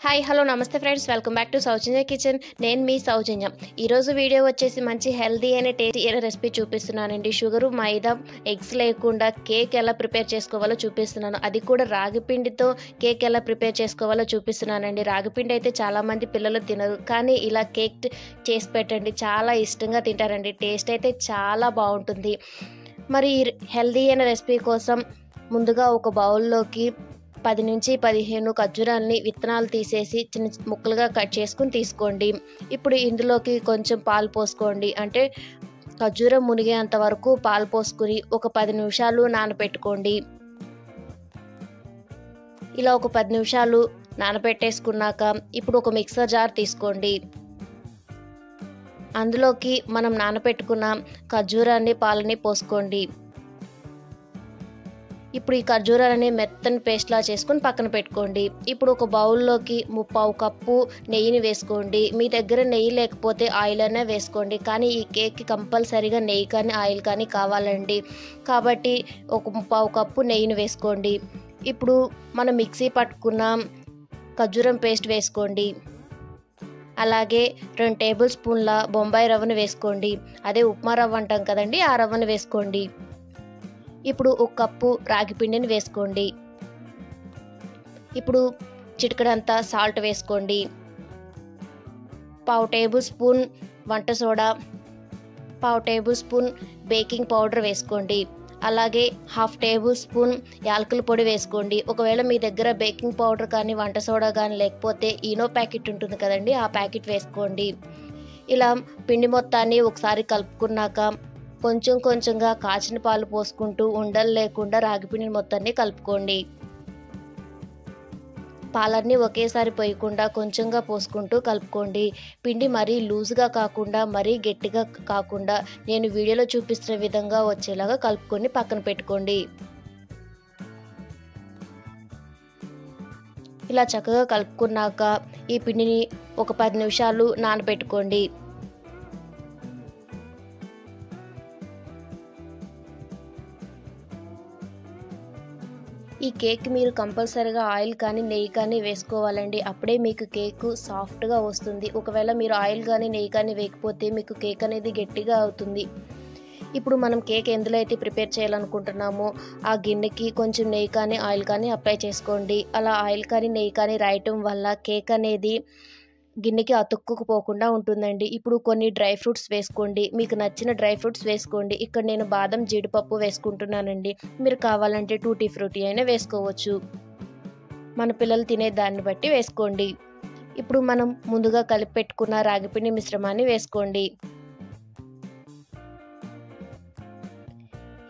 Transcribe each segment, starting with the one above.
Hi hello నమస్తే friends, welcome back to Soujanya kitchen. నేను మీ సౌజన్య. ఈరోజు వీడియో వచ్చేసి మంచి హెల్దీ అయిన టేస్టీ అయిన రెసిపీ చూపిస్తున్నానండి. షుగరు, మైదా, ఎగ్స్ లేకుండా కేక్ ఎలా ప్రిపేర్ చేసుకోవాలో చూపిస్తున్నాను. అది కూడా రాగి పిండితో కేక్ ఎలా ప్రిపేర్ చేసుకోవాలో చూపిస్తున్నానండి. రాగి పిండి అయితే చాలామంది పిల్లలు తినరు, కానీ ఇలా కేక్ చేసి పెట్టండి, చాలా ఇష్టంగా తింటారండి. టేస్ట్ అయితే చాలా బాగుంటుంది. మరి హెల్దీ అయిన రెసిపీ కోసం ముందుగా ఒక బౌల్లోకి 10 నుంచి 15 ఖర్జూరాల్ని విత్తనాలు తీసేసి చిన్న ముక్కలుగా కట్ చేసుకుని తీసుకోండి. ఇప్పుడు ఇందులోకి కొంచెం పాలు పోసుకోండి. అంటే ఖర్జూరం మునిగేంత వరకు పాలు పోసుకుని ఒక 10 నిమిషాలు నానబెట్టుకోండి. ఇలా ఒక 10 నిమిషాలు నానబెట్టేసుకున్నాక ఇప్పుడు ఒక మిక్సర్ జార్ తీసుకోండి. అందులోకి మనం నానబెట్టుకున్న ఖర్జూరాన్ని, పాలని పోసుకోండి. ఇప్పుడు ఈ ఖర్జూరాలని మెత్తని పేస్ట్లా చేసుకుని పక్కన పెట్టుకోండి. ఇప్పుడు ఒక బౌల్లోకి 3/4 కప్పు నెయ్యిని వేసుకోండి. మీ దగ్గర నెయ్యి లేకపోతే ఆయిల్ అయినా వేసుకోండి, కానీ ఈ కేక్కి కంపల్సరీగా నెయ్యి కానీ ఆయిల్ కానీ కావాలండి. కాబట్టి ఒక 3/4 కప్పు నెయ్యిని వేసుకోండి. ఇప్పుడు మనం మిక్సీ పట్టుకున్న ఖర్జూరం పేస్ట్ వేసుకోండి. అలాగే 2 టేబుల్ స్పూన్ల బొంబాయి రవ్వను వేసుకోండి. అదే ఉప్మా రవ్వ అంటాం కదండి, ఆ రవ్వను వేసుకోండి. ఇప్పుడు 1 కప్పు రాగి పిండిని వేసుకోండి. ఇప్పుడు చిటికెడంతా సాల్ట్ వేసుకోండి. 1/2 టేబుల్ స్పూన్ వంట soda, 1/2 table spoon baking powder వేసుకోండి. అలాగే 1/2 టేబుల్ స్పూన్ యాలకుల పొడి వేసుకోండి. ఒకవేళ మీ దగ్గర బేకింగ్ పౌడర్ కానీ వంట సోడా కానీ లేకపోతే ఈనో ప్యాకెట్ ఉంటుంది కదండి, ఆ ప్యాకెట్ వేసుకోండి. ఇలా పిండి మొత్తాన్ని ఒకసారి కలుపుకున్నాక కొంచెం కొంచెంగా కాచిన పాలు పోసుకుంటూ ఉండలు లేకుండా రాగిపిండిని మొత్తాన్ని కలుపుకోండి. పాలన్నీ ఒకేసారి పోయకుండా కొంచెంగా పోసుకుంటూ కలుపుకోండి. పిండి మరీ లూజ్గా కాకుండా మరీ గట్టిగా కాకుండా నేను వీడియోలో చూపిస్తున్న విధంగా వచ్చేలాగా కలుపుకొని పక్కన పెట్టుకోండి. ఇలా చక్కగా కలుపుకున్నాక ఈ పిండిని ఒక 10 నిమిషాలు నానబెట్టుకోండి. ఈ కేక్ మీరు కంపల్సరీగా ఆయిల్ కానీ నెయ్యి కానీ వేసుకోవాలండి. అప్పుడే మీకు కేక్ సాఫ్ట్గా వస్తుంది. ఒకవేళ మీరు ఆయిల్ కానీ నెయ్యి కానీ వేయకపోతే మీకు కేక్ అనేది గట్టిగా అవుతుంది. ఇప్పుడు మనం కేక్ ఎందులో అయితే ప్రిపేర్ చేయాలనుకుంటున్నామో ఆ గిన్నెకి కొంచెం నెయ్యి కానీ ఆయిల్ కానీ అప్లై చేసుకోండి. అలా ఆయిల్ కానీ నెయ్యి కానీ రాయటం వల్ల కేక్ అనేది గిన్నెకి అతుక్కుపోకుండా ఉంటుందండి. ఇప్పుడు కొన్ని డ్రై ఫ్రూట్స్ వేసుకోండి. మీకు నచ్చిన డ్రై ఫ్రూట్స్ వేసుకోండి. ఇక్కడ నేను బాదం, జీడిపప్పు వేసుకుంటున్నానండి. మీరు కావాలంటే టూటీ ఫ్రూటీ అయినా వేసుకోవచ్చు. మన పిల్లలు తినే దాన్ని బట్టి వేసుకోండి. ఇప్పుడు మనం ముందుగా కలిపి పెట్టుకున్న రాగిపిండి మిశ్రమాన్ని వేసుకోండి.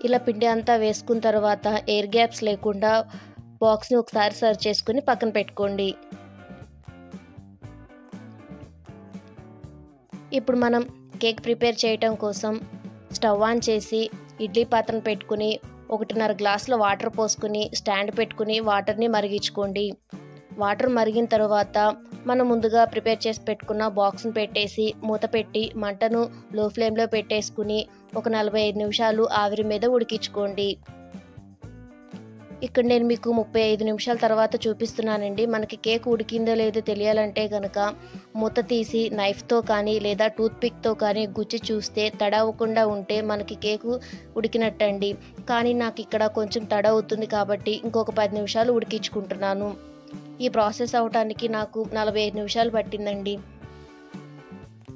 ఇలా పిండి అంతా వేసుకున్న తర్వాత ఎయిర్ గ్యాప్స్ లేకుండా బాక్స్ని ఒకసారి సర్వ్ చేసుకుని పక్కన పెట్టుకోండి. ఇప్పుడు మనం కేక్ ప్రిపేర్ చేయటం కోసం స్టవ్ ఆన్ చేసి ఇడ్లీ పాత్రను పెట్టుకుని 1.5 గ్లాసుల వాటర్ పోసుకుని స్టాండ్ పెట్టుకుని వాటర్ని మరిగించుకోండి. వాటర్ మరిగిన తర్వాత మనం ముందుగా ప్రిపేర్ చేసి పెట్టుకున్న బాక్స్ని పెట్టేసి మూత పెట్టి మంటను లో ఫ్లేమ్లో పెట్టేసుకుని ఒక 45 నిమిషాలు ఆవిరి మీద ఉడికించుకోండి. ఇక్కడ నేను మీకు 35 నిమిషాల తర్వాత చూపిస్తున్నానండి. మనకి కేక్ ఉడికిందో లేదో తెలియాలంటే కనుక మూత తీసి నైఫ్తో కానీ లేదా టూత్పిక్తో కానీ గుచ్చి చూస్తే తడవకుండా ఉంటే మనకి కేకు ఉడికినట్టండి. కానీ నాకు ఇక్కడ కొంచెం తడవుతుంది కాబట్టి ఇంకొక 10 నిమిషాలు ఉడికించుకుంటున్నాను. ఈ ప్రాసెస్ అవటానికి నాకు 45 నిమిషాలు పట్టిందండి.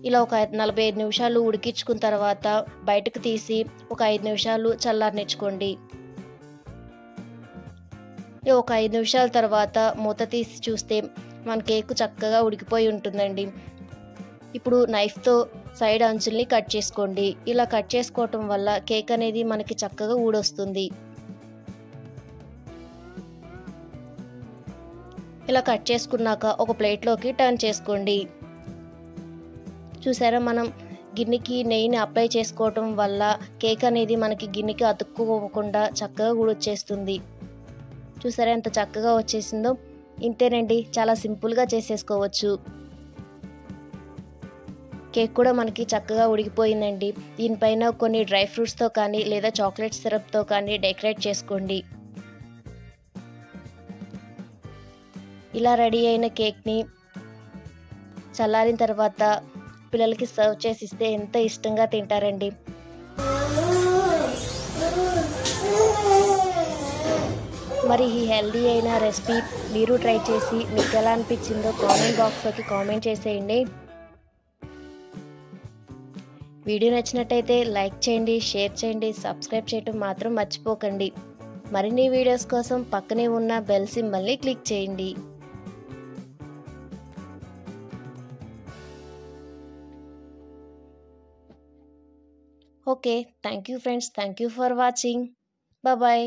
ఇలా ఒక 45 నిమిషాలు ఉడికించుకున్న తర్వాత బయటకు తీసి ఒక 5 నిమిషాలు చల్లారనిచ్చుకోండి. ఒక 5 నిమిషాల తర్వాత మూత తీసి చూస్తే మన కేక్ చక్కగా ఉడికిపోయి ఉంటుందండి. ఇప్పుడు నైఫ్తో సైడ్ అంచుల్ని కట్ చేసుకోండి. ఇలా కట్ చేసుకోవటం వల్ల కేక్ అనేది మనకి చక్కగా ఊడొస్తుంది. ఇలా కట్ చేసుకున్నాక ఒక ప్లేట్లోకి టర్న్ చేసుకోండి. చూసారా, మనం గిన్నెకి నెయ్యిని అప్లై చేసుకోవటం వల్ల కేక్ అనేది మనకి గిన్నెకి అతుక్కోకుండా చక్కగా ఊడొచ్చేస్తుంది. చూసారా ఎంత చక్కగా వచ్చేసిందో. ఇంతేనండి, చాలా సింపుల్గా చేసేసుకోవచ్చు. కేక్ కూడా మనకి చక్కగా ఉడికిపోయిందండి. దీనిపైన కొన్ని డ్రై ఫ్రూట్స్తో కానీ లేదా చాక్లెట్ సిరప్తో కానీ డెకరేట్ చేసుకోండి. ఇలా రెడీ అయిన కేక్ని చల్లారిన తర్వాత పిల్లలకి సర్వ్ చేసి ఇస్తే ఎంత ఇష్టంగా తింటారండి. మరి ఈ హెల్దీ అయిన రెసిపీ మీరు ట్రై చేసి మీకు ఎలా అనిపించిందో కామెంట్ బాక్స్లోకి కామెంట్ చేసేయండి. వీడియో నచ్చినట్టయితే లైక్ చేయండి, షేర్ చేయండి, సబ్స్క్రైబ్ చేయడం మాత్రం మర్చిపోకండి. మరిన్ని వీడియోస్ కోసం పక్కనే ఉన్న బెల్ సింబల్ని క్లిక్ చేయండి. Okay, thank you friends, thank you for watching. Bye.